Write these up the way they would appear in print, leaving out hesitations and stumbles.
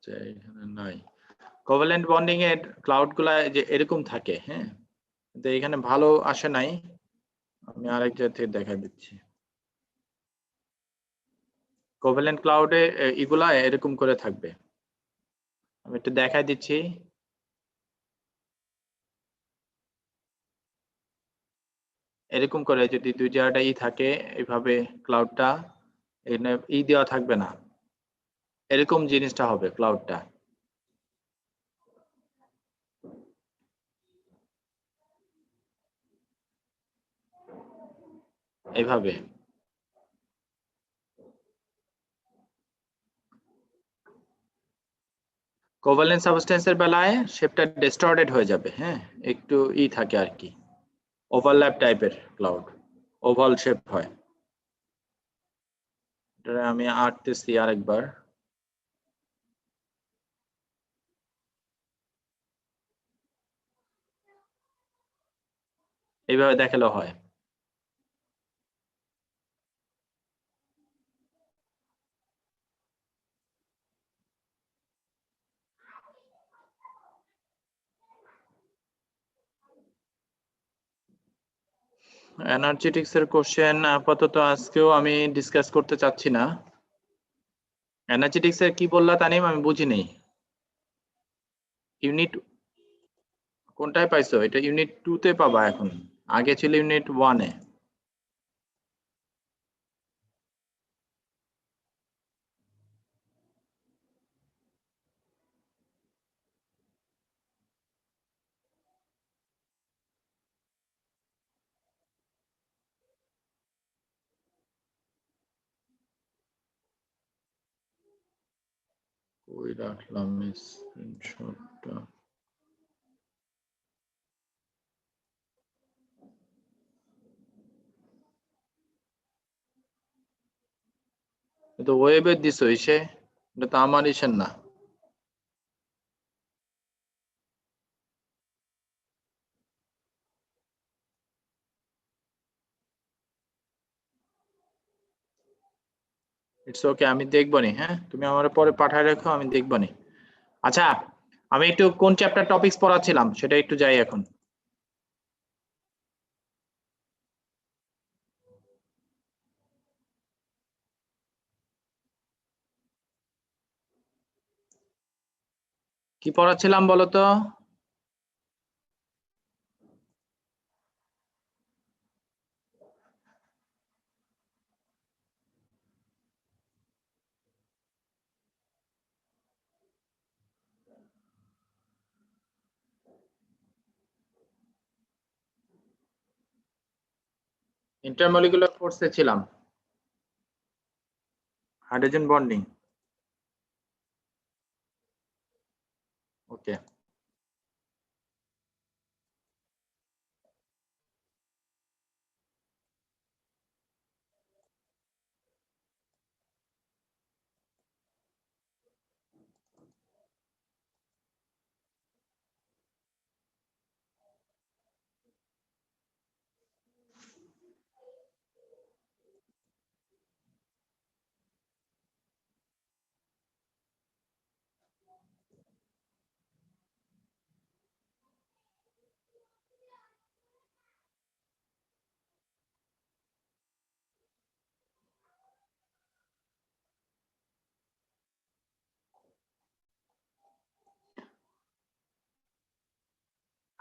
আছে এখানে নাই কোভ্যালেন্ট বন্ডিং এর ক্লাউড গুলা যে এরকম থাকে হ্যাঁ কিন্তু এখানে ভালো আসে নাই আমি আরেক জায়গা থেকে দেখা দিচ্ছি কোভ্যালেন্ট ক্লাউডে এগুলা এরকম করে থাকবে আমি একটু দেখাই দিচ্ছি এরকম করে যদি দুই জায়গাটা থাকে এইভাবে ক্লাউডটা এখানে দেওয়া থাকবে না এরকম জিনিসটা হবে ক্লাউডটা এইভাবে কোভ্যালেন্ট সাবস্টেন্সের বেলায় শেপটা ডিস্টর্টেড হয়ে যাবে হ্যাঁ একটু থাকে আর কি ওভারল্যাপ টাইপের ক্লাউড ওভাল শেপ হয় এটা আমি আঁটতেছি আরেকবার এইভাবে দেখালেও হয় এনার্জেটিক্স এর কোশ্চেন আপাতত আজকেও আমি ডিসকাস করতে চাচ্ছি না এনার্জেটিক্স এর কি বললা তানিম আমি বুঝিনি ইউনিট কোনটায় পাইছো এটা ইউনিট 2 তে পাবা এখন আগে ছিল ইউনিট 1 এ কই রাখলাম স্ক্রিনশটটা তো ওয়েবে দিছো ইসে এটা তো আমার ইসের না ইটস ওকে আমি দেখবনি হ্যাঁ তুমি আমার পরে পাঠায় রাখো আমি দেখবনি আচ্ছা আমি একটু কোন চ্যাপ্টার টপিকস পড়াচ্ছিলাম সেটা একটু যাই এখন কি পড়াচ্ছিলাম বলো তো ইন্টারমলিকুলার ফোর্সে ছিলাম হাইড্রোজেন বন্ডিং ওকে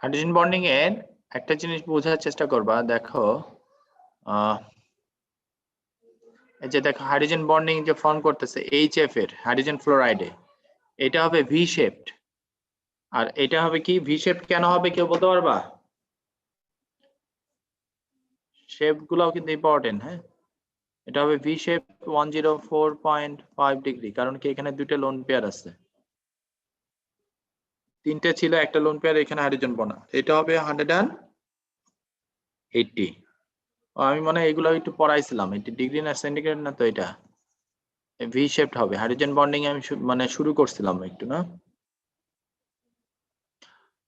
হাইড্রোজেন বন্ডিং এর একটা জিনিস বোঝার চেষ্টা করবা দেখো এই যে দেখো হাইড্রোজেন বন্ডিং যে ফর্ম করতেছে এইচএফ এর হাইড্রোজেন ফ্লোরাইডে এটা হবে ভি শেপড আর এটা হবে কি ভি শেপড কেন হবে কেউ বলতে পারবা শেপ গুলাও কিন্তু ইম্পর্টেন্ট হ্যাঁ এটা হবে ভি শেপ 104.5 ডিগ্রি কারণ কি এখানে দুটো লোন পেয়ার আছে তিনটে ছিল একটা লোন পেয়ার এখানে হাইড্রোজেন বনা এটা হবে 180 আমি মনে হয় এগুলো একটু পড়াইছিলাম এটা ডিগ্রি না সেন্টিগ্রেড না তো এটা ভি শেপড হবে হাইড্রোজেন বন্ডিং আমি মানে শুরু করছিলাম একটু না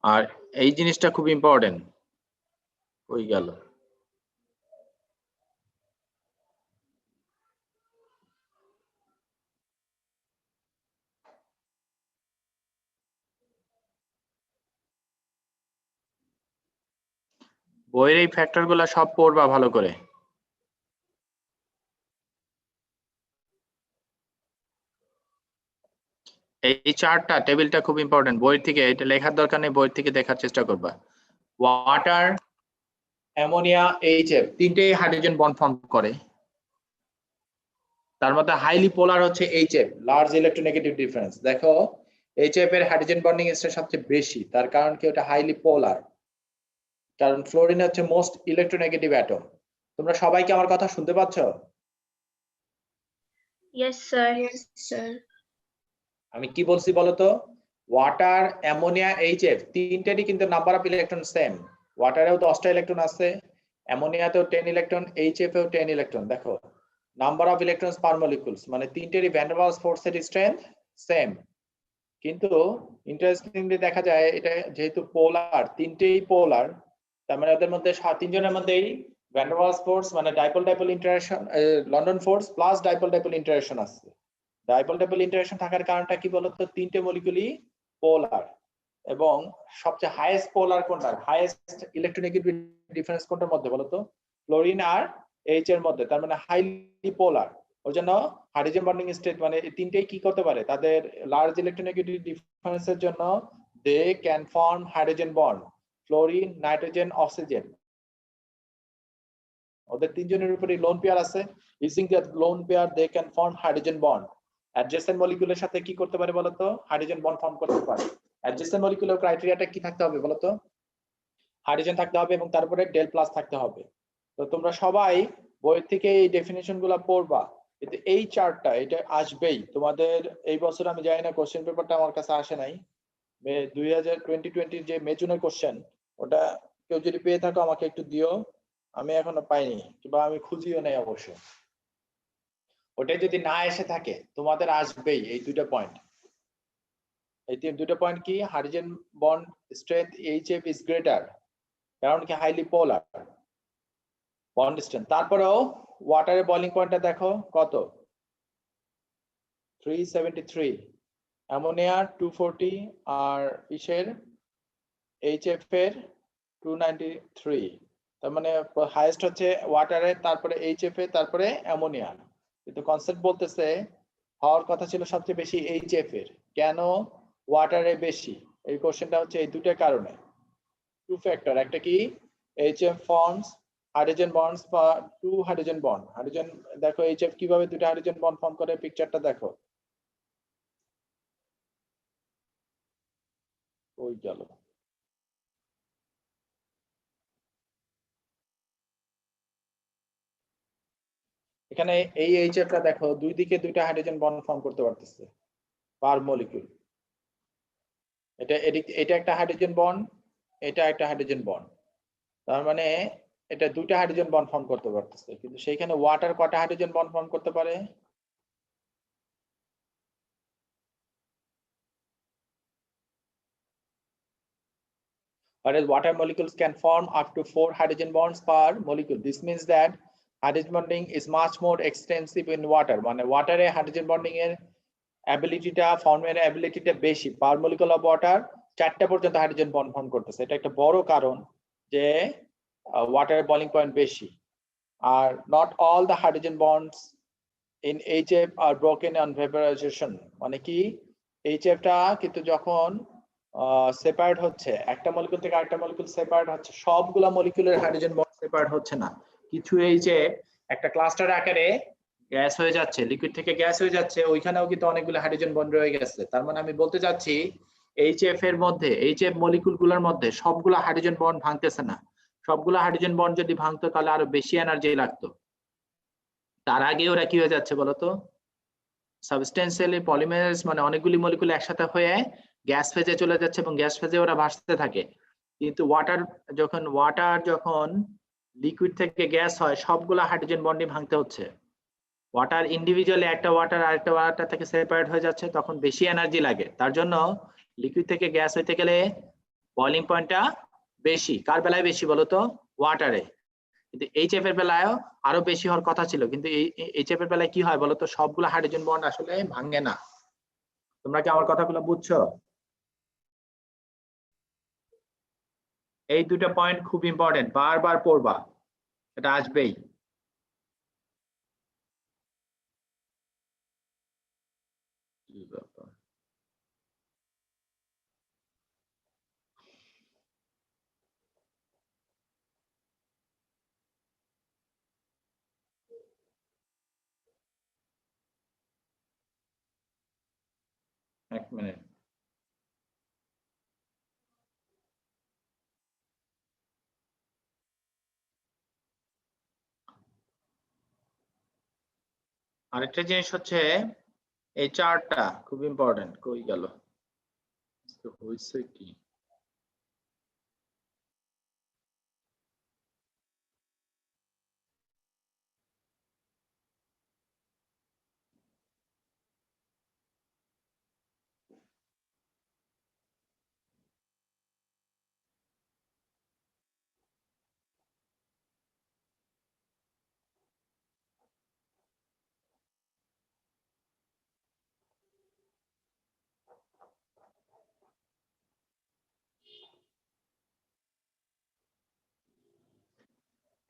আর এই জিনিসটা খুব ইম্পর্টেন্ট হয়ে গেল বইয়ের এই ফ্যাক্টর গুলা সব পড়বা ভালো করে। এই চার্টটা টেবিলটা খুব ইম্পর্টেন্ট, বই থেকে এটা লেখার দরকার নেই, বই থেকে দেখার চেষ্টা করবা। ওয়াটার, অ্যামোনিয়া, এইচএফ তিনটেই হাইড্রোজেন বন্ড ফর্ম করে। তার মধ্যে হাইলি পোলার হচ্ছে এইচএফ, লার্জ ইলেকট্রোনেগেটিভ ডিফারেন্স। দেখো এইচএফ এর হাইড্রোজেন বন্ডিং স্ট্রেন্থ সবচেয়ে বেশি, তার কারণ কি ওটা হাইলি পোলার, কারণ ফ্লোরিন হচ্ছে মোস্ট ইলেকট্রোনেগেটিভ অ্যাটম। তোমরা সবাই কি আমার কথা শুনতে পাচ্ছ? Yes, sir. Yes, sir. আমি কি বলছি বলো তো? ওয়াটার, অ্যামোনিয়া, এইচএফ তিনটেরই কিন্তু নাম্বার অফ ইলেকট্রন সেম। ওয়াটারেও 10টা ইলেকট্রন আছে, অ্যামোনিয়াতেও 10 ইলেকট্রন, এইচএফ এও 10 ইলেকট্রন। দেখো number of electrons per molecules মানে তিনটেরই ভ্যান ডার ওয়ালস ফোর্সের স্ট্রেংথ সেম। কিন্তু ইন্টারেস্টিংলি দেখা যায় এটা যেহেতু পোলার, তিনটেই পোলার, তার মানে ওদের মধ্যে তিনজনের মধ্যেই ভ্যান ডার ওয়ালস ফোর্স মানে dipole dipole interaction, London force plus dipole dipole interaction আছে। ডাইপোল ডাইপোল ইন্টারঅ্যাকশন থাকার কারণটা কি বলতো? তিনটে মলিকুলই পোলার, এবং সবচেয়ে হাইয়েস্ট পোলার কোনটা, হাইয়েস্ট ইলেকট্রোনেগেটিভ ডিফারেন্স কোনটার মধ্যে বলতো? ফ্লোরিন আর এইচ এর মধ্যে, তার মানে হাইলি পোলার। ওই জন্য হাইড্রোজেন বন্ডিং স্টেট মানে এই তিনটেই কি করতে পারে, তাদের লার্জ ইলেকট্রোনেগেটিভ ডিফারেন্সের জন্য they can form hydrogen bond, fluorine, nitrogen, oxygen. ওদের তিনজনের উপরে লোন পেয়ার আছে, using that lone pair they can form hydrogen bond. Adjacent মলিকুলের সাথে কি করতে পারে বলতো? হাইড্রোজেন বন্ড ফর্ম করতে পারে। অ্যাডজেসেন্ট মলিকুলের ক্রাইটেরিয়াটা কি থাকতে হবে বলতো? হাইড্রোজেন থাকতে হবে এবং তারপরে ডেল প্লাস থাকতে হবে। তো তোমরা সবাই বই থেকে এই ডেফিনিশন গুলা পড়বা, কিন্তু এই চার্টটা এটা আসবেই তোমাদের এই বছর। আমি জানি না, কোশ্চেন পেপারটা আমার কাছে আসে নাই, 2020 যে মে জুনের কোশ্চেন, ওটা কেউ যদি পেয়ে থাকো আমাকে একটু দিও, আমি এখনো পাইনি কিংবা আমি খুঁজিও নাই অবশ্য। ওটাই যদি না এসে থাকে তোমাদের আসবেই এই দুটো পয়েন্ট। এই দুটো পয়েন্ট কি? Hydrogen bond strength HF is greater, কারণ কি হাইলি পোলার বন্ড স্ট্রেংথ। তারপরেও ওয়াটারের বয়লিং পয়েন্টটা দেখো কত, 373, অ্যামোনিয়া 240, আর ইসের এইচএফ এর 293। তার মানে হাইয়েস্ট হচ্ছে ওয়াটারের, তারপরে এইচএফ এর, তারপরে অ্যামোনিয়া। কিন্তু কনসেপ্ট বলতেছে হওয়ার কথা ছিল সবচেয়ে বেশি এইচএফ এর, কেন ওয়াটারে বেশি? এই কোশ্চেনটা হচ্ছে এই দুটো কারণে, টু ফ্যাক্টর। একটা কি, এইচএফ ফর্মস হাইড্রোজেন বন্ডস বা টু হাইড্রোজেন বন্ড। হাইড্রোজেন দেখো এইচএফ কিভাবে দুটো হাইড্রোজেন বন্ড ফর্ম করে, পিকচারটা দেখো। ওই গেল। এখানে এই এইচএফটা দেখো দুই দিকে দুইটা হাইড্রোজেন বন্ড ফর্ম করতে পারতেছে পার মলিকিউল। এটা একটা হাইড্রোজেন বন্ড, এটা একটা হাইড্রোজেন বন্ড, তার মানে এটা দুইটা হাইড্রোজেন বন্ড ফর্ম করতে পারতেছে। কিন্তু সেইখানে ওয়াটার কটা হাইড্রোজেন বন্ড ফর্ম করতে পারে? Whereas water molecules can form up to 4 hydrogen bonds per molecule. This means that hydrogen bonding is much more extensive in water. মানে ওয়াটারে হাইড্রোজেন বন্ডিং এর অ্যাবিলিটিটা, ফর্মের অ্যাবিলিটিটা বেশি। পার মলিকুল অফ ওয়াটার 4টা পর্যন্ত hydrogen bond form করতেছে। এটা একটা বড় কারণ যে ওয়াটারের বয়লিং পয়েন্ট বেশি। আর not all the hydrogen bonds in HF are broken on vaporization। মানে কি, HF টা কিন্তু যখন সেপারেট হচ্ছে, একটা মলিকুল থেকে আরেকটা মলিকুল সেপারেট হচ্ছে, সবগুলা মলিকুলের হাইড্রোজেন বন্ড সেপারেট হচ্ছে না। কিছু এই যে একটা ক্লাস্টার আকারে গ্যাস হয়ে যাচ্ছে, লিকুইড থেকে গ্যাস হয়ে যাচ্ছে, ওইখানেও কিন্তু অনেকগুলো হাইড্রোজেন বন্ড রয়ে গেছে। তার মানে আমি বলতে চাচ্ছি এইচএফ এর মধ্যে, এইচএফ মলিকুলগুলোর মধ্যে সবগুলো হাইড্রোজেন বন্ড ভাঙতেছে না। সবগুলো হাইড্রোজেন বন্ড যদি ভাঙতো তাহলে আরো বেশি এনার্জি লাগতো। তার আগে ওরা কি হয়ে যাচ্ছে বলতো? সাবস্টেন্সিয়ালি পলিমারাইজ, মানে অনেকগুলি মলিকুল একসাথে হয়ে গ্যাস ফেজে চলে যাচ্ছে এবং গ্যাস ফেজে ওরা ভাসতে থাকে। কিন্তু ওয়াটার যখন লিকুইড থেকে গ্যাস হয়, সবগুলা হাইড্রোজেন বন্ডই ভাঙতে হচ্ছে। ওয়াটার ইন্ডিভিজুয়ালি একটা ওয়াটার আরেকটা ওয়াটার থেকে সেপারেট হয়ে যাচ্ছে, তখন বেশি এনার্জি লাগে। তার জন্য লিকুইড থেকে গ্যাস হইতে গেলে বয়লিং পয়েন্টটা বেশি। কার বেলায় বেশি বলতো? ওয়াটারে। কিন্তু এইচএফ এর বেলায়ও আরো বেশি হওয়ার কথা ছিল, কিন্তু এইচএফ এর বেলায় কি হয় বলতো? সবগুলো হাইড্রোজেন বন্ড আসলে ভাঙে না। তোমরা কি আমার কথাগুলো বুঝছো? এই দুটো পয়েন্ট খুব ইম্পর্টেন্ট, বারবার পড়বা, এটা আসবেই। এক মিনিট। আরেকটা জিনিস হচ্ছে এই চার্টটা খুব ইম্পর্টেন্ট। কই গেল? হইছে কি?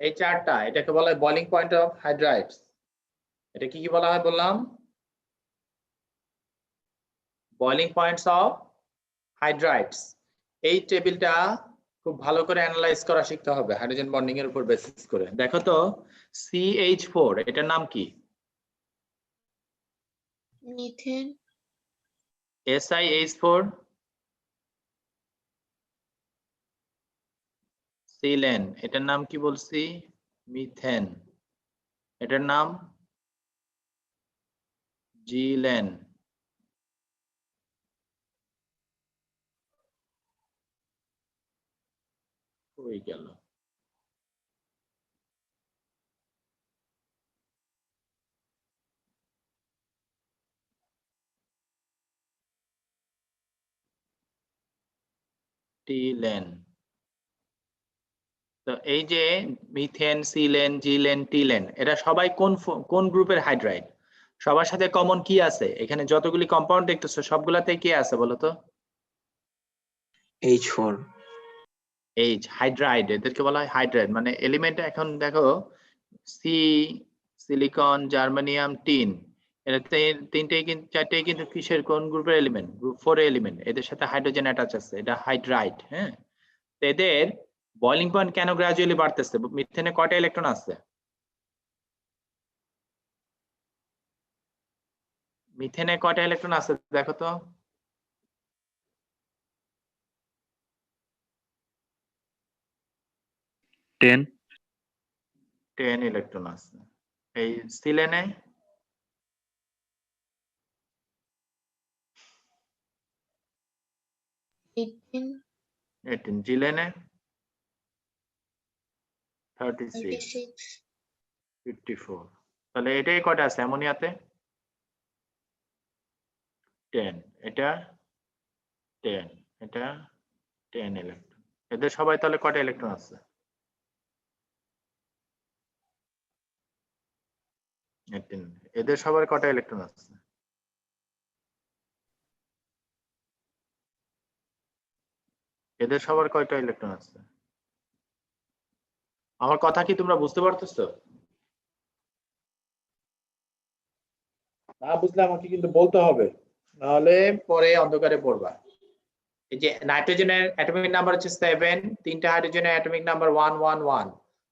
এই চার্টটা, এটাকে বলা হয় বয়লিং পয়েন্ট অফ হাইড্রাইডস। এটা কি কি বলা হয় বললাম? Boiling points of hydrides. এই টেবিলটা খুব ভালো করে অ্যানালাইজ করা শিখতে হবে হাইড্রোজেন বন্ডিং এর উপর বেসিস করে। দেখো তো CH4 এটার নাম কি? মিথেন। SiH4 সিলেন, এটার নাম কি বলছি? মিথেন। এটার নাম জিলেন। হয়ে গেল। টিলেন। তো এই যে মিথেন, সিলেন, জিলেন, টিলেন, এরা সবাই কোন গ্রুপের হাইড্রাইড? সবার সাথে কমন কি আছে? এখানে যতগুলি কম্পাউন্ড দেখতেছো সবগুলাতে কি আছে বলো তো? H4 H, hydride. এদেরকে বলা হয় হাইড্রাইড। মানে এলিমেন্ট এখন দেখো সি, সিলিকন, জার্মানিয়াম, টিন, এরা তিনটেই কিন্তু চারটেই কিন্তু কিসের কোন গ্রুপের এলিমেন্ট? Group 4 element. এদের সাথে হাইড্রোজেন অ্যাটাচ আছে, এটা হাইড্রাইড। হ্যাঁ, তো এদের বয়লিং পয়েন্ট কেন গ্রাজুয়ালি বাড়তেছে? মিথেনে কয়টা ইলেকট্রন আছে? মিথেনে কয়টা ইলেকট্রন আছে দেখো তো? টেন 10 ইলেকট্রন আছে। এই সিলেনে? 18। জিলেনে? 36। 54। তাহলে এটাই কয়টা আছে অ্যামোনিয়াতে? 10। এটা 10, এটা 10 ইলেকট্রন। এদের সবাই তাহলে কয়টা ইলেকট্রন আছে? 18। এদের সবার কয়টা ইলেকট্রন আছে? এদের সবার কয়টা ইলেকট্রন আছে? আমার কথা কি তোমরা বুঝতে পারতেছো? না বুঝলে আমাকে কিন্তু বলতে হবে, নাহলে পরে অন্ধকারে পড়বা। এই যে নাইট্রোজেনের অ্যাটমিক নাম্বার হচ্ছে 7, তিনটা হাইড্রোজেনের অ্যাটমিক নাম্বার 1 1 1,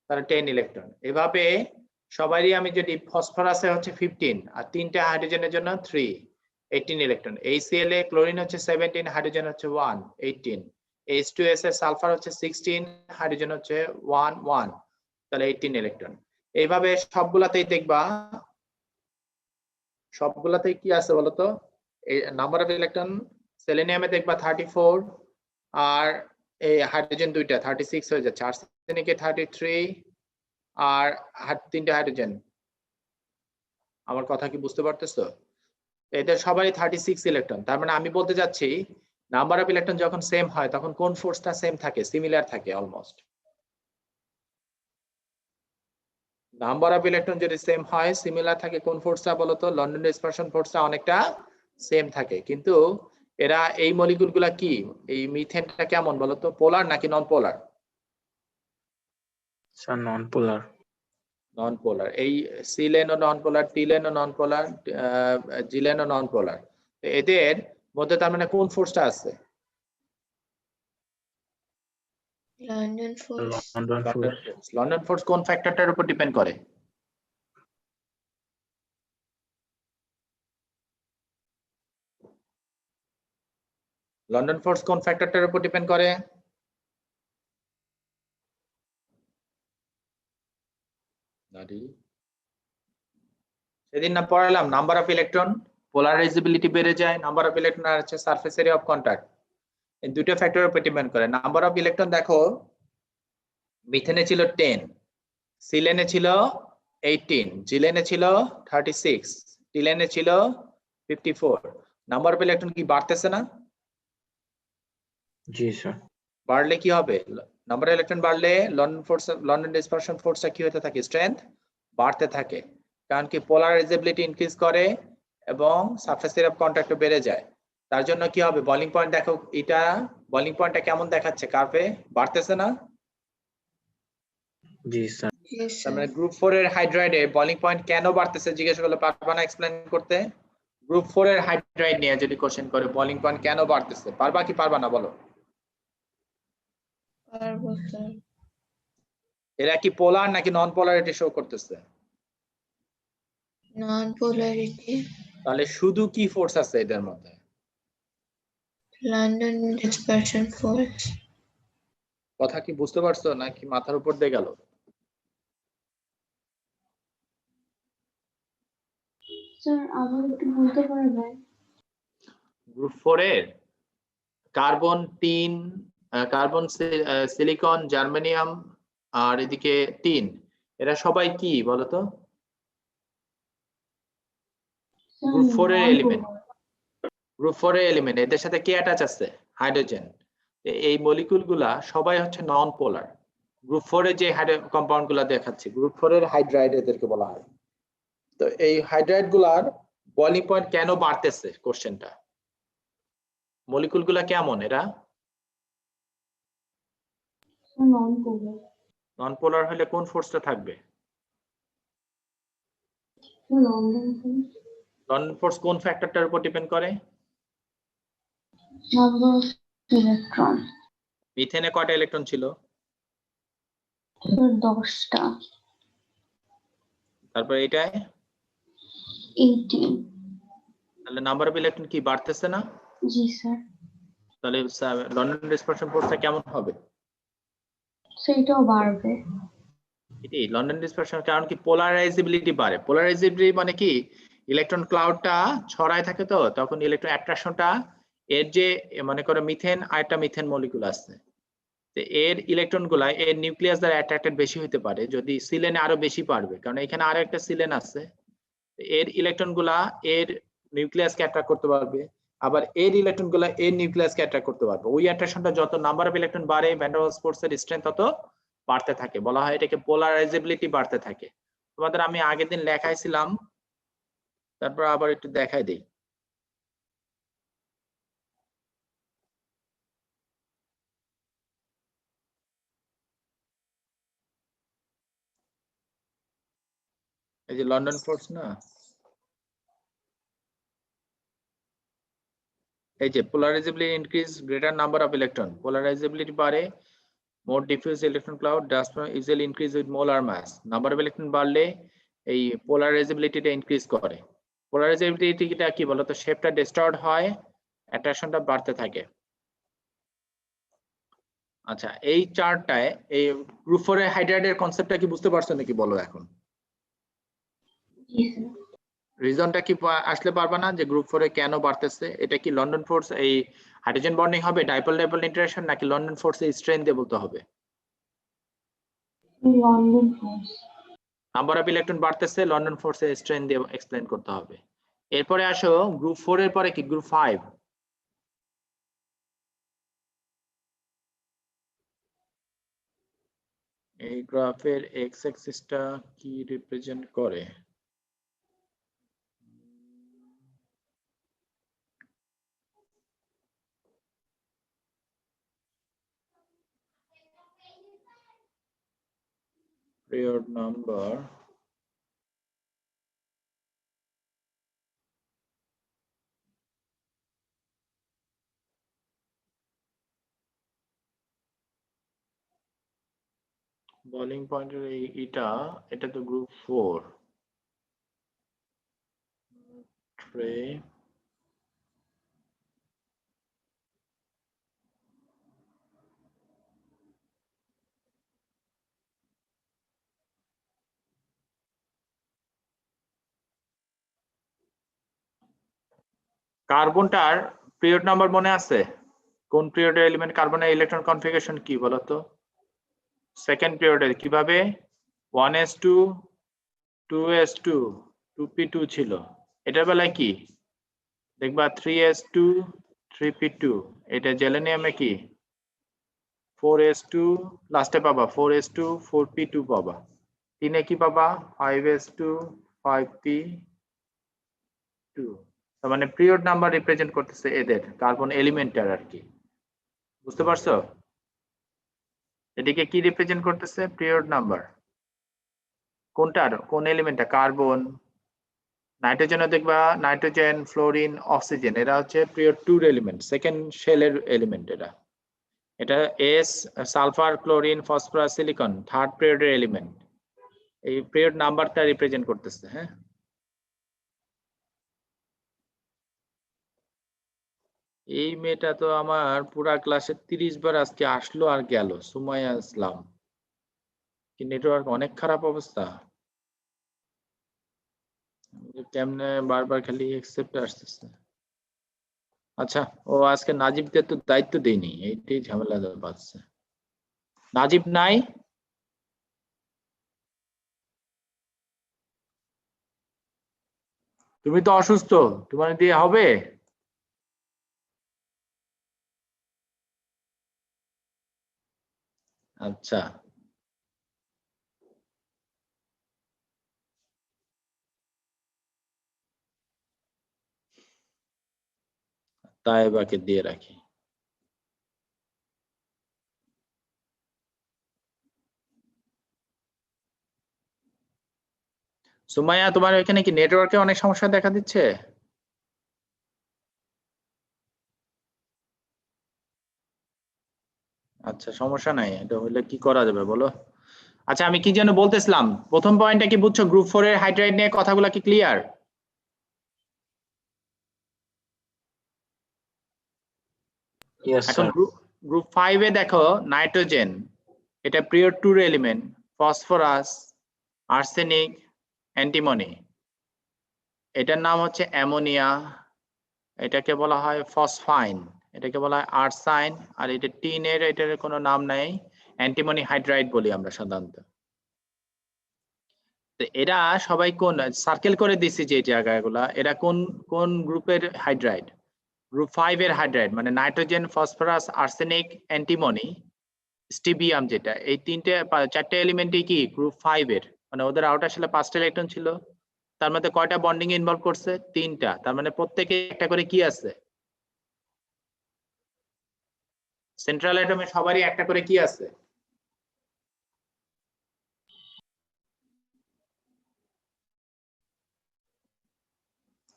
তাহলে 10 ইলেকট্রন। এভাবে সবারই আমি যদি ফসফরাসে হচ্ছে 15 আর তিনটা হাইড্রোজেনের জন্য 3, 18 ইলেকট্রন। HCl এ ক্লোরিন হচ্ছে 17, হাইড্রোজেন হচ্ছে 1, 18। H2S এ সালফার হচ্ছে 16, হাইড্রোজেন হচ্ছে 1 1, তাহলে 18 ইলেকট্রন। এইভাবে সবগুলাতেই দেখবা, সবগুলাতেই কি আছে বলতো? এই নাম্বার অফ ইলেকট্রন সেলেনিয়ামে দেখবা 34, আর এই হাইড্রোজেন দুইটা 36 হয়ে যাচ্ছে। আর্সেনিকে 33, আর তিনটা হাইড্রোজেন। আমার কথা কি বুঝতে পারতেছো? এদের সবারই 36 ইলেকট্রন। তার মানে আমি বলতে যাচ্ছি নাম্বার অফ ইলেকট্রন যখন সেম হয় তখন কোন ফোর্সটা সেম থাকে? সিমিলার থাকে অলমোস্ট। নাম্বার অফ ইলেকট্রন যদি সেম হয়, সিমিলার থাকে, কোন ফোর্সটা বলতো? লন্ডন ডিসপারশন ফোর্সটা অনেকটা সেম থাকে। কিন্তু এরা এই মলিকিউলগুলা কি, এই মিথেনটা কেমন বলতো? পোলার নাকি নন পোলার? Sir, non-polar. নন পোলার। এই সি লেনও নন পোলার, টি লেনও নন পোলার, জি লেনও নন পোলার। এদের মধ্যে তার মানে কোন ফোর্সটা আছে? London force. London force. London force কোন ফ্যাক্টরটার উপর ডিপেন্ড করে? লন্ডন ফোর্স কোন ফ্যাক্টরটার উপর ডিপেন্ড করে? সেদিন না পড়ালাম নাম্বার অফ ইলেকট্রন, পোলারাইজেবিলিটি বেড়ে যায়, নাম্বার অফ ইলেকট্রন আর হচ্ছে সারফেস এরিয়া অফ কন্টাক্ট, এই দুটো ফ্যাক্টরের উপর ডিপেন্ড করে। নাম্বার অফ ইলেকট্রন দেখো মিথেনে ছিল 10, সিলেনে ছিল 18, জিলেনে ছিল 36, টিলেনে ছিল 54। নাম্বার অফ ইলেকট্রন কি বাড়তেছে না? জি স্যার। বাড়লে কি হবে? নাম্বার অফ ইলেকট্রন বাড়লে লন্ডন ফোর্স, লন্ডন ডিসপারশন ফোর্সটা কি হতে থাকে? স্ট্রেংথ বাড়তে থাকে, কারণ কি পোলারাইজেবিলিটি ইনক্রিজ করে এবং সারফেস এরিয়া অফ কন্টাক্ট বেড়ে যায়। তার জন্য কি হবে? বলিং পয়েন্ট দেখো, এটা বলিং পয়েন্টটা কেমন দেখাচ্ছে? কার্ভে বাড়তেছে না? জি স্যার। Yes, তার sir. মানে গ্রুপ 4 এর হাইড্রাইডে বলিং পয়েন্ট কেন বাড়তেছে জিজ্ঞেস করলে পারবা না এক্সপ্লেইন করতে? গ্রুপ 4 এর হাইড্রাইড নিয়ে যদি কোশ্চেন করে বলিং পয়েন্ট কেন বাড়তেছে, পারবা কি পারবা না বলো? Parvo, sir. এরা কি পোলার নাকি নন পোলারিটি শো করতেছে? Non-polarity. তাহলে শুধু কি ফোর্স আছে এদের মধ্যে? London dispersion force. কথা কি বুঝতে পারছো নাকি মাথার উপর দিয়ে গেল? স্যার আবার একটু বলতে পারবেন? গ্রুপ 4 এর carbon, tin, carbon, silicon, germanium আর এদিকে টিন, এরা সবাই কি বলতো? গ্রুপ 4 এর এলিমেন্ট। গ্রুপ 4 এর এলিমেন্ট, এদের সাথে কি অ্যাটাচ আছে? হাইড্রোজেন। এই মলিকিউল গুলা সবাই হচ্ছে নন পোলার। গ্রুপ 4 এর যে কম্পাউন্ড গুলা দেখাচ্ছি, গ্রুপ 4 এর হাইড্রাইড এদেরকে বলা হয়। তো এই হাইড্রাইড গুলার বলিং পয়েন্ট কেন বাড়তেছে কোশ্চেনটা? মলিকিউল গুলা কেমন এরা? Non-polar. নন পোলার হলে কোন ফোর্সটা থাকবে? London force. লন্ডন ফোর্স কোন ফ্যাক্টরটার উপর ডিপেন্ড করে? Number of electron. মিথেনে কয়টা ইলেকট্রন ছিল? Sir 10টা। তারপর এটায় 18. তাহলে নাম্বার অফ ইলেকট্রন কি বাড়তেছে না? জি স্যার। তাহলে লন্ডন ডিসপারশন ফোর্সটা কেমন হবে? সেটাও বাড়বে। এটি লন্ডন ডিসপারশন, কারণ কি পোলারাইজেবিলিটি বাড়ে। পোলারাইজেবিলিটি মানে কি ইলেকট্রন ক্লাউডটা ছড়ায় থাকে, তো তখন ইলেকট্রন অ্যাট্রাকশনটা, এর যে মনে করো মিথেন আর একটা মিথেন মলিকিউল আছে, তো এর ইলেকট্রন গুলা এর নিউক্লিয়াস দ্বারা অ্যাট্রাক্টেড বেশি হতে পারে, যদি সিলেনে আরো বেশি পারবে, কারণ এখানে আরো একটা সিলেন আছে, এর ইলেকট্রন গুলা এর নিউক্লিয়াসকে অ্যাট্রাক্ট করতে পারবে, আবার এর ইলেকট্রন গুলা এর নিউক্লিয়াসকে অ্যাট্রাক্ট করতে পারবে। ওই অ্যাট্রাকশনটা যত নাম্বার অফ ইলেকট্রন বাড়ে, ভ্যান ডার ওয়ালস ফোর্সের স্ট্রেংথ তত বাড়তে থাকে, বলা হয় এটাকে পোলারাইজেবিলিটি বাড়তে থাকে। তোমাদের আমি আগের দিন লেখাইছিলাম, তারপর আবার একটু দেখাই দেই। এই যে লন্ডন ফোর্স না, এই যে polarizability increase greater number of electron, polarizability বাড়ে, more diffuse electron cloud, dust easily increase with molar mass, number of electron বাড়লে এই polarizability টা increase করে। polarizability টা কি বলতো? শেপটা ডিস্টর্ট হয়, অ্যাট্রাকশনটা বাড়তে থাকে। আচ্ছা, এই চার্টটায় এই গ্রুপ 4 এর হাইড্রাইডের কনসেপ্টটা কি বুঝতে পারছো নাকি বলো এখন? জি স্যার। রিজনটা কি আসলে পারবা না যে গ্রুপ 4 এ কেন বাড়তেছে? এটা কি লন্ডন ফোর্স এই হাইড্রোজেন বন্ডিং হবে, ডাইপোল ডাইপোল ইন্টারঅ্যাকশন, নাকি লন্ডন ফোর্স এর স্ট্রেন দিয়ে বলতে হবে? London force. Number of electron বাড়তেছে, লন্ডন ফোর্স এর স্ট্রেন দিয়ে এক্সপ্লেইন করতে হবে। এরপরে আসো গ্রুপ 4 এর পরে কি গ্রুপ 5। এই গ্রাফের এক্স অ্যাক্সিসটা কি রিপ্রেজেন্ট করে? period number boiling point এটা তো গ্রুপ 4 tray কার্বনটার পিরিয়ড নাম্বার মনে আছে? কোন পিরিয়ডের এলিমেন্ট কার্বনের ইলেকট্রন কনফিগারেশন কি বলতো? সেকেন্ড পিরিয়ডের কিভাবে 1s2 2s2 2p2 ছিল, এটার বেলায় কি দেখবা 3s2 3p2, এটা জেলেনিয়ামে কি 4s2 লাস্টে পাবা 4s2 4p2 পাবা, তিনে কি পাবা 5s2 5p2। তার মানে পিরিয়ড নাম্বার রিপ্রেজেন্ট করতেছে এদের কার্বন এলিমেন্টার আর কি, বুঝতে পারছো? এদিকে কি রিপ্রেজেন্ট করতেছে পিরিয়ড নাম্বার, কোনটার কোন এলিমেন্টটা কার্বন, নাইট্রোজেনও দেখবা নাইট্রোজেন ফ্লোরিন অক্সিজেন এরা হচ্ছে পিরিয়ড 2 এর এলিমেন্ট, সেকেন্ড শেলের এলিমেন্ট এরা। এটা S sulphur chlorine phosphorus silicon third পিরিয়ডের এলিমেন্ট, এই পিরিয়ড নাম্বারটা রিপ্রেজেন্ট করতেছে। হ্যাঁ, এই মেয়েটা তো আমার পুরা ক্লাসে 30 বার আজকে আসলো আর গেল, সুমাইয়া ইসলাম। কি নেটওয়ার্ক অনেক খারাপ অবস্থা, কেমনে বারবার খালি অ্যাকসেপ্ট আসতেছে। আচ্ছা, ও আজকে নাজিবদের তো দায়িত্ব দেয়নি, এইটাই ঝামেলা বাঁচছে। নাজিব নাই, তুমি তো অসুস্থ, তোমার দিয়ে হবে? আচ্ছা, তাইবাকে দিয়ে রাখি। সুমাইয়া, তোমার এখানে কি নেটওয়ার্কে অনেক সমস্যা দেখা দিচ্ছে? আচ্ছা, সমস্যা নাই, এটা হলে কি করা যাবে বলো? আচ্ছা, আমি কি যেন বলতেছিলাম, প্রথম পয়েন্টটা কি বুঝছো? গ্রুপ 4 এর হাইড্রাইড নিয়ে কথাগুলো কি ক্লিয়ার? এখন গ্রুপ 5 এ দেখো নাইট্রোজেন, এটা পিরিয়ড 2 এর এলিমেন্ট, ফসফরাস, আর্সেনিক, অ্যান্টিমনি, এটার নাম হচ্ছে অ্যামোনিয়া, এটাকে বলা হয় ফসফাইন, এটাকে বলা হয় আর্সাইন, আর এটা টিনের এটার কোনো নাম নাই, অ্যান্টিমনি হাইড্রাইড বলি আমরা সাধারণত। তো এরা সবাই কোন সার্কেল করে দিছি যে জায়গাগুলা, এরা কোন কোন গ্রুপের হাইড্রাইড? গ্রুপ 5 এর হাইড্রাইড, মানে nitrogen phosphorus arsenic antimony stibium, যেটা এই চারটে এলিমেন্টই কি গ্রুপ 5 এর, মানে ওদের আউটার শেলে 5টা ইলেকট্রন ছিল, তার মধ্যে কয়টা বন্ডিং ইনভলভ করছে? 3টা, তার মানে প্রত্যেকে একটা করে কি আছে? সেন্ট্রাল অ্যাটমে সবারই একটা করে কি আছে?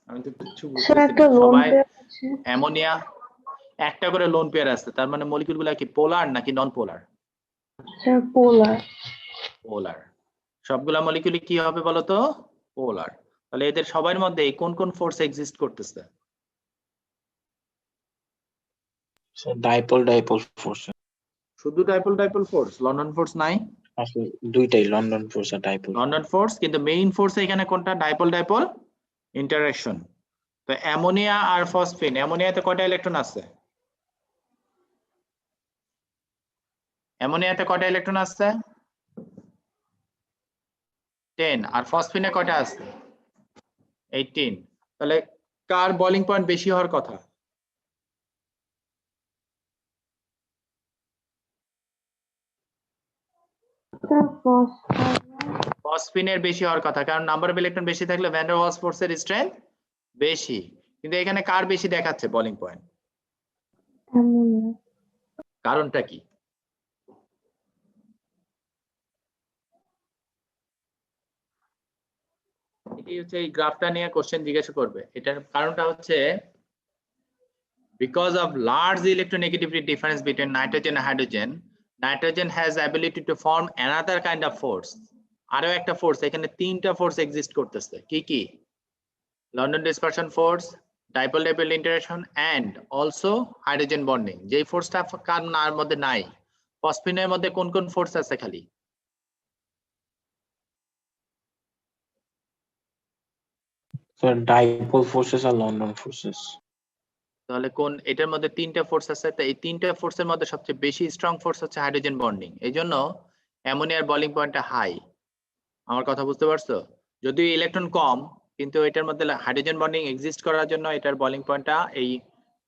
আমি তো কিছু বুঝতেছি না। সবাই অ্যামোনিয়া একটা করে লোন পেয়ার আছে, তার মানে মলিকিউলগুলো কি পোলার নাকি নন পোলার? স্যার পোলার। পোলার, সবগুলা মলিকিউল কি হবে বলো তো? পোলার। তাহলে এদের সবার মধ্যে কোন কোন ফোর্স এক্সিস্ট করতেছে? Dipole dipole force. শুধু dipole dipole force, London force নাই? আসলে দুইটাই, লন্ডন ফোর্স আর ডাইপোল। লন্ডন ফোর্স, কিন্তু মেইন ফোর্স এখানে কোনটা? Dipole dipole interaction. তো অ্যামোনিয়া আর ফসফিন, অ্যামোনিয়াতে কয়টা ইলেকট্রন আছে? অ্যামোনিয়াতে কয়টা ইলেকট্রন আছে? 10। আর ফসফিনে কয়টা আছে? 18। তাহলে কার বয়লিং পয়েন্ট বেশি হওয়ার কথা? ফসফিনের বেশি হওয়ার কথা, কারণ নাম্বার অফ ইলেকট্রন বেশি থাকলে ভ্যান ডার ওয়ালস ফোর্সের স্ট্রেংথ বেশি। কিন্তু এখানে কার বেশি দেখাচ্ছে বয়লিং পয়েন্ট? কারণটা কি? এই হচ্ছে এই গ্রাফটা নিয়ে কোশ্চেন জিজ্ঞাসা করবে। এটার কারণটা হচ্ছে because of large electronegativity difference between nitrogen and hydrogen, nitrogen has ability to form another kind of force. আরো একটা ফোর্স, এখানে তিনটা ফোর্স এক্সিস্ট করতেছে। কি কি? London dispersion force, dipole dipole interaction and also hydrogen bonding. যেই ফোর্সটা কার মধ্যে নাই, ফসফিনের মধ্যে কোন কোন ফোর্স আছে খালি? Sir, dipole forces are London forces. তাহলে কোন এটার মধ্যে তিনটা ফোর্স আছে, তো এই তিনটা ফোর্সের মধ্যে সবচেয়ে বেশি স্ট্রং ফোর্স হচ্ছে হাইড্রোজেন বন্ডিং। এই জন্য অ্যামোনিয়ার বলিং পয়েন্টটা হাই। আমার কথা বুঝতে পারছো? যদিও ইলেকট্রন কম, কিন্তু এটার মধ্যে হাইড্রোজেন বন্ডিং এক্সিস্ট করার জন্য এটার বলিং পয়েন্টটা এই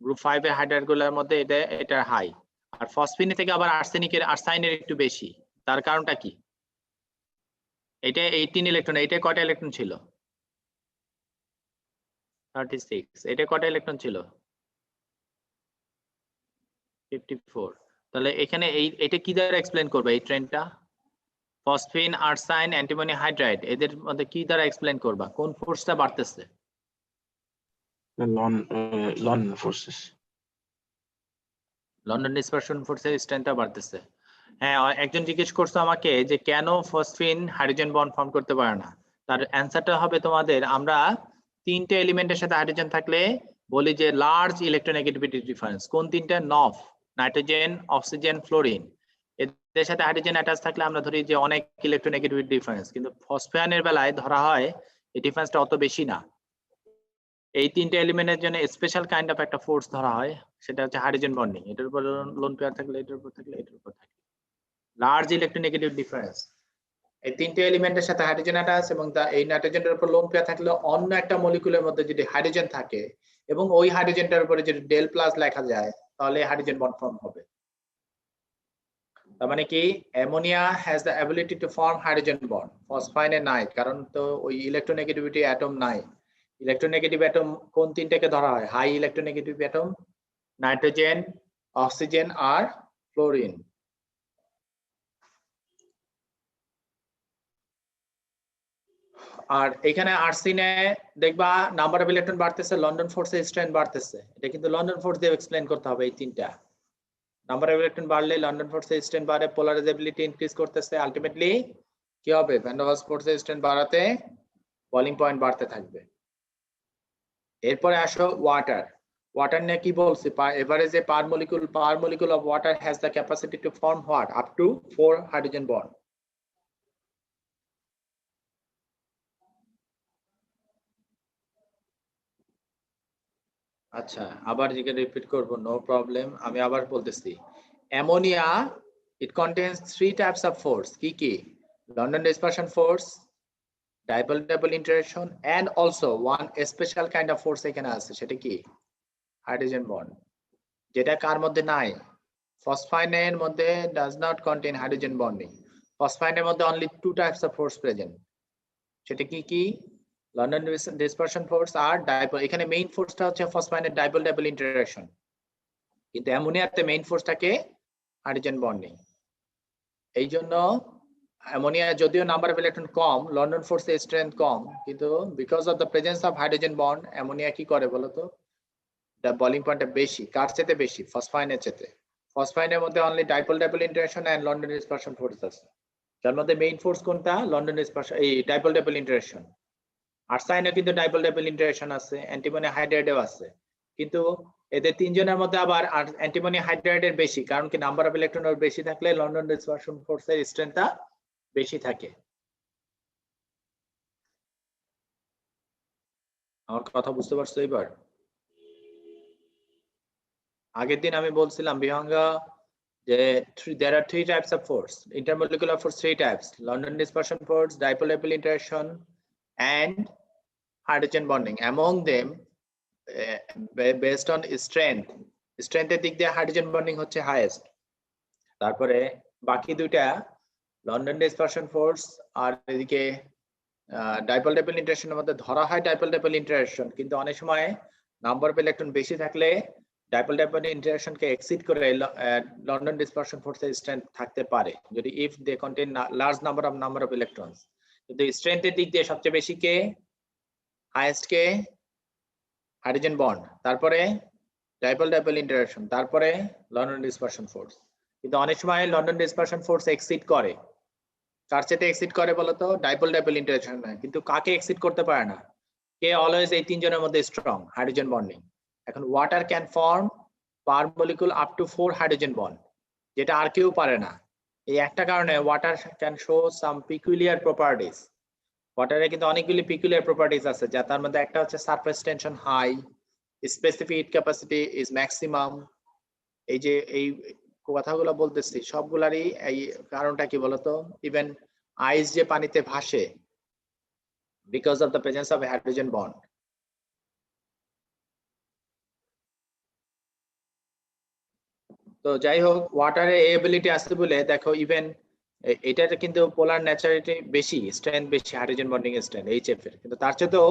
গ্রুপ 5 এর হাইড্রাইডগুলোর মধ্যে এটা হাই। আর ফসফিনে থেকে আবার আর্সাইনের একটু বেশি। তার কারণটা কি? এটা 18 ইলেকট্রন, এটা কয়টা ইলেকট্রন ছিল? 36। এটা কয়টা ইলেকট্রন ছিল? 54। তাহলে এখানে এটা কি দ্বারা এক্সপ্লেইন করবে এই ট্রেন্ডটা? ফসফিন, আর্সাইন, অ্যান্টিমনি হাইড্রাইড, এদের মধ্যে কি দ্বারা এক্সপ্লেইন করবা? কোন ফোর্সটা বাড়তেছে? The London forces. London dispersion ফোর্সের স্ট্রেংথটা বাড়তেছে। হ্যাঁ, একজন জিজ্ঞেস করছে আমাকে যে কেন ফসফিন হাইড্রোজেন বন্ড ফর্ম করতে পারে না। তার অ্যান্সারটা হবে তোমাদের, আমরা তিনটে এলিমেন্টের সাথে হাইড্রোজেন থাকলে বলি যে লার্জ ইলেকট্রোনেগেটিভিটি ডিফারেন্স। কোন তিনটা? নফ, নাইট্রোজেন, অক্সিজেন, ফ্লোরিন। এদের সাথে হাইড্রোজেন অ্যাটাচ থাকলে আমরা ধরি যে অনেক ইলেকট্রোনেগেটিভিটি ডিফারেন্স, কিন্তু ফসফিয়ানের বেলায় ধরা হয় এই ডিফারেন্সটা অত বেশি না। এই তিনটে এলিমেন্টের জন্য স্পেশাল কাইন্ড অফ একটা ফোর্স ধরা হয়, সেটা হচ্ছে হাইড্রোজেন বন্ডিং। এটার উপর লোন পেয়ার থাকলে, এটার উপর থাকলে, এটার উপর থাকলে লার্জ ইলেকট্রোনেগেটিভ ডিফারেন্স। এই তিনটে এলিমেন্টের সাথে হাইড্রোজেন অ্যাটাচ এবং এই নাইট্রোজেনের উপর লোন পেয়ার থাকলে অন্য একটা মলিকুলের মধ্যে যদি হাইড্রোজেন থাকে এবং ওই হাইড্রোজেনটার উপরে যদি ডেল প্লাস লেখা যায়, তাহলে হাইড্রোজেন বন্ড ফর্ম হবে। তার মানে কি? Ammonia has the ability to form hydrogen bond, ফসফাইনে নাই, কারণ তো ওই ইলেকট্রোনেগেটিভিটি অ্যাটম নাই। ইলেকট্রোনেগেটিভ অ্যাটম কোন তিনটাকে ধরা হয়? High electronegative atom, nitrogen, oxygen আর ফ্লোরিন। আর এখানে আর্সিনে দেখবা নাম্বার অফ ইলেকট্রন বাড়তেছে, লন্ডন ফোর্সের স্ট্রেন্থ বাড়তেছে। এটা কিন্তু লন্ডন ফোর্স দিয়ে এক্সপ্লেইন করতে হবে। এই তিনটা নাম্বার অফ ইলেকট্রন বাড়লে লন্ডন ফোর্সের স্ট্রেন্থ বাড়ে, পোলারাইজেবিলিটি ইনক্রিজ করতেছে। আলটিমেটলি কি হবে? ভ্যান ডার ওয়ালস ফোর্সের স্ট্রেন্থ বাড়াতে বলিং পয়েন্ট বাড়তে থাকবে। এরপরে আসো ওয়াটার। ওয়াটার নিয়ে কি বলছি? এভারেজে per molecule of water has the capacity to form what? Up to 4 hydrogen bond. আচ্ছা, আবার জিজ্ঞাসা রিপিট করব, নো প্রবলেম। আমি আবার বলতেছি, ammonia it contains 3 types of force. কি কি? London dispersion force, dipole dipole interaction and also one special kind of force এখানে আছে, সেটা কি? Hydrogen bond. যেটা কার মধ্যে নাই? ফসফাইনের মধ্যে does not contain hydrogen bonding. ফসফাইনের মধ্যে only 2 types of force present. সেটা কি কি? লন্ডন ডিসপারশন ফোর্স আর ডাইপোল। এখানে মেইন ফোর্সটা হচ্ছে ফসফাইনের ডাইপোল ডাইপোল ইন্টারঅ্যাকশন, কিন্তু অ্যামোনিয়াতে মেইন ফোর্সটাকে হাইড্রোজেন বন্ডিং। এই জন্য অ্যামোনিয়া যদিও number of electron com, London ফোর্সের স্ট্রেংথ কম, কিন্তু because of the presence of hydrogen bond ammonia কি করে বলতো? দ্য বলিং পয়েন্টটা বেশি। কার চেয়ে বেশি? ফসফাইনের চেয়ে। ফসফাইনের মধ্যে only dipole dipole interaction and London dispersion force আছে, যার মধ্যে মেইন ফোর্স কোনটা? লন্ডন ডিসপারশন, এই ডাইপোল ডাইপোল ইন্টারঅ্যাকশন। আর্সাইনে কিন্তু ডাইপোল ডাইপোল ইন্টারঅ্যাকশন আছে, অ্যান্টিমনি হাইড্রাইডেও আছে, কিন্তু এদের তিনজনের মধ্যে আবার অ্যান্টিমনি হাইড্রাইডের বেশি, কারণ কি? নাম্বার অফ ইলেকট্রন বেশি থাকলে লন্ডন ডিসপারশন ফোর্সের স্ট্রেংথটা বেশি থাকে। আমার কথা বুঝতে পারছো এবার? আগের দিন আমি বলছিলাম বিহঙ্গা যে there are 3 types of force, intermolecular force 3 types: London dispersion force, dipole dipole interaction and hydrogen bonding. Among them, based on strength এর দিক দিয়ে হাইড্রোজেন বন্ডিং হচ্ছে হাইয়েস্ট। তারপরে বাকি দুইটা লন্ডন ডিসপারশন ফোর্স আর এদিকে ডাইপল ডাইপল ইন্টারঅ্যাকশনের মধ্যে ধরা হয় ডাইপল ডাইপল ইন্টারঅ্যাকশন, কিন্তু অনেক সময় নাম্বার অফ ইলেকট্রন বেশি থাকলে ডাইপল ডাইপল ইন্টারঅ্যাকশনকে এক্সিড করে লন্ডন ডিসপারশন ফোর্সের স্ট্রেংথ থাকতে পারে, যদি if they contain large number of electrons. কিন্তু স্ট্রেংথের দিক দিয়ে সবচেয়ে বেশি কে? হাইয়েস্ট কে হাইড্রোজেন বন্ড, তারপরে ডাইপোল ডাইপোল ইন্টারঅ্যাকশন, তারপরে লন্ডন ডিসপারশন ফোর্স। কিন্তু অনেক সময় লন্ডন ডিসপারশন ফোর্স এক্সিড করে, কার সাথে এক্সিড করে বলতো? Dipole dipole interaction. কিন্তু কাকে এক্সিড করতে পারে না? কে অলওয়েজ এই তিনজনের মধ্যে স্ট্রং? Hydrogen bonding. এখন water can form per molecule up to 4 hydrogen bond, যেটা আর কেউ পারে না। এই একটা কারণে water can show some peculiar properties. ওয়াটারে কিন্তু অনেকগুলি পিকুলিয়ার প্রপার্টিজ আছে, যা তার মধ্যে একটা হচ্ছে surface tension high, specific capacity is maximum. এই যে এই কথাগুলো বলতেছি সবগুলারই এই কারণটা কি বলতো? ইভেন আইস যে পানিতে ভাসে because of the presence of hydrogen bond. তো যাই হোক, ওয়াটারে এবিলিটি আসতে বলে দেখো, ইভেন এটার কিন্তু পোলার ন্যাচারালিটি বেশি, স্ট্রেংথ বেশি হাইড্রোজেন বন্ডিং স্ট্রেংথ এইচএফ এর, কিন্তু তার চেয়েও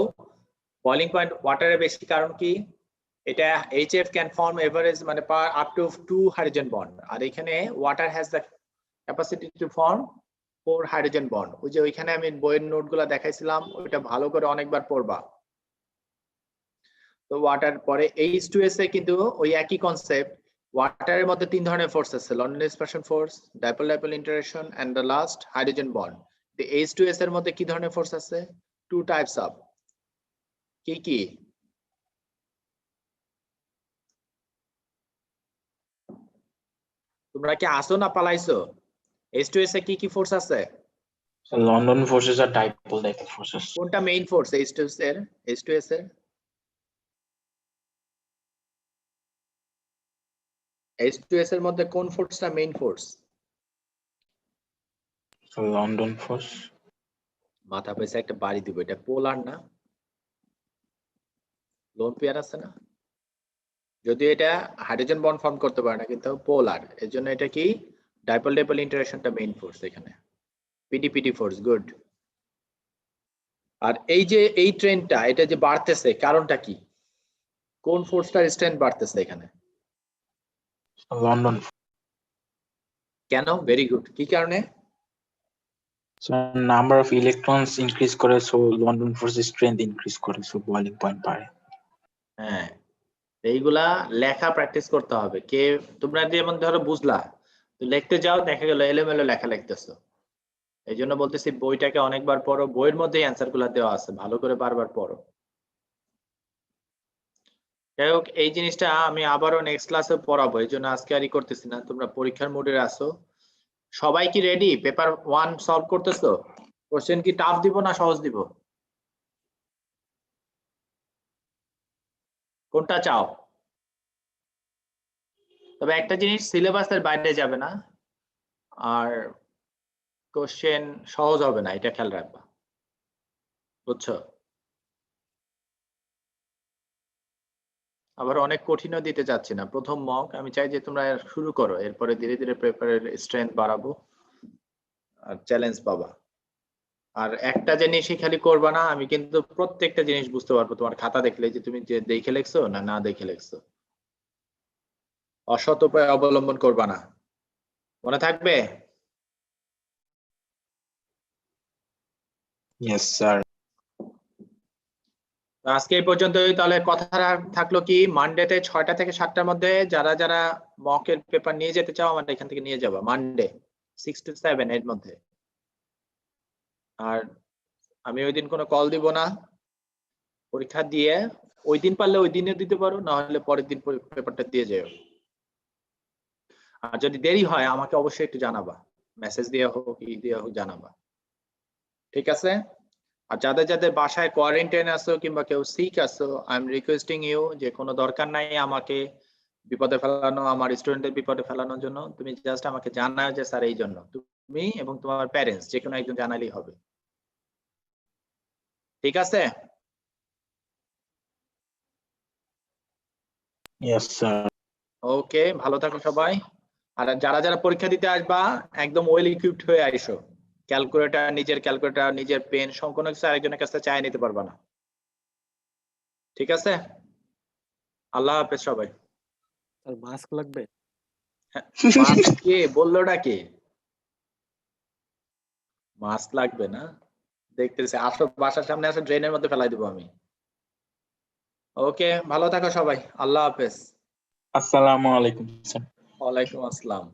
বয়লিং পয়েন্ট ওয়াটারে বেশি। কারণ কি? এটা এইচএফ ক্যান ফর্ম এভারেজ মানে per up to 2 hydrogen bond, আর এখানে water has the capacity to form 4 hydrogen bond. ওই যে ওইখানে আমি বইয়ের নোটগুলো দেখাইছিলাম, ওইটা ভালো করে অনেকবার পড়বা। তো ওয়াটার পরে H2S এ কিন্তু ওই একই কনসেপ্ট। ওয়াটারের মধ্যে 3 ধরনের ফোর্স আছে: London dispersion force, dipole dipole interaction and the last hydrogen bond. তো H2S এর মধ্যে কি ধরনের ফোর্স আছে? 2 টাইপস অফ। কি কি? তোমরা কি আসো না পালাইছো? H2S এ কি কি ফোর্স আছে? So London forces are dipole dipole forces. কোনটা মেইন ফোর্স H2S এর? H2S এর H2S এর মধ্যে কোন ফোর্সটা main force? So London force. মাথা পেছে একটা বাড়ি দিব, এটা পোলার না, লোন পেয়ার আছে না? যদিও এটা হাইড্রোজেন বন্ড ফর্ম করতে পারে না, কিন্তু পোলার, এর জন্য এটা কি ডাইপোল ডাইপোল ইন্টারঅ্যাকশনটা মেইন ফোর্স এখানে। পিডিপিডি ফোর্স, গুড। আর এই যে এই ট্রেন্ডটা এটা যে বাড়তেছে, কারণটা কি? কোন ফোর্সটার স্ট্রেংথ বাড়তেছে এখানে? So London. কেন? Very good. কি কারণে? So number of electrons increase করে, so London force strength increase করে, so boiling point বাড়ে। হ্যাঁ, এইগুলা লেখা প্র্যাকটিস করতে হবে। কে তোমরা যেমন ধরো বুঝলা, তো লিখতে যাও, দেখা গেল এলোমেলো লেখা লিখতেছো। এই জন্য বলতেছি বইটাকে অনেকবার পড়ো, বইয়ের মধ্যে অ্যান্সার গুলা দেওয়া আছে, ভালো করে বারবার পড়ো। যাই হোক, এই জিনিসটা আমি আবারও নেক্সট ক্লাসে পড়াবো, এই জন্য আজকে আরই করতেছি না। তোমরা পরীক্ষার মোডে আসো। সবাই কি রেডি? পেপার 1 সলভ করতেছো? কোশ্চেন কি টাফ দিব না সহজ দিব? কোনটা চাও? তবে একটা জিনিস, সিলেবাসের বাইরে যাবে না, আর কোশ্চেন সহজ হবে না, এটা খেয়াল রাখবা, বুঝছো? আবার অনেক কঠিনও দিতে চাচ্ছি না। প্রথম মক, আমি চাই যে তোমরা শুরু করো, এরপরে ধীরে ধীরে পেপারের স্ট্রেংথ বাড়াবো আর চ্যালেঞ্জ পাবা। আর একটা জিনিসই খালি করবা না, আমি কিন্তু প্রত্যেকটা জিনিস বুঝতে পারবো তোমার খাতা দেখলে, যে তুমি যে দেখে লেখছো না না দেখে লেখছো। অসৎ উপায় অবলম্বন করবা না, মনে থাকবে? Yes sir. আজকে এই পর্যন্তই। তাহলে কথা থাকলো কি, মানডেতে 6টা থেকে 7টার মধ্যে যারা যারা মকের পেপার নিয়ে যেতে চাও আমার এখান থেকে নিয়ে যাবা, মানডে 6 to 7 এর মধ্যে। আর আমি ওই দিন কোনো কল দিব না, পরীক্ষা দিয়ে ওই দিন পারলে ওই দিনে দিতে পারো, না হলে পরের দিন পেপারটা দিয়ে যাও। আর যদি দেরি হয় আমাকে অবশ্যই একটু জানাবা, মেসেজ দিয়ে হোক ই দিয়ে হোক জানাবা, ঠিক আছে? আর যাদের যাদের বাসায় কোয়ারেন্টাইন আছো কিংবা কেউ সিক আছো, আই এম রিকোয়েস্টিং ইউ যে কোনো দরকার নাই আমাকে বিপদে ফেলানো, আমার স্টুডেন্টদের বিপদে ফেলানোর জন্য। তুমি জাস্ট আমাকে জানাও যে স্যার এই জন্য, তুমি এবং তোমার প্যারেন্টস যে কোনো একজন জানালেই হবে, ঠিক আছে? Yes sir. ওকে, ভালো থাকো সবাই। আর যারা যারা পরীক্ষা দিতে আসবা একদম ওয়েল ইকুইপড হয়ে আইসো। ক্যালকুলেটর, নিজের ক্যালকুলেটর, নিজের পেন, কোনো কিছু আরেকজনের কাছে চাই নিতে পারবা না, ঠিক আছে? আল্লাহ হাফেজ সবাই। আর মাস্ক লাগবে? মাস্ক কে বললোটা কে? মাস্ক লাগবে না? দেখতেছি, আসো বাসার সামনে আসো, ড্রেনের মধ্যে ফেলাই দেবো আমি। ওকে, ভালো থাকো সবাই, আল্লাহ হাফেজ। আসসালামু আলাইকুম স্যার। ওয়ালাইকুম আসসালাম।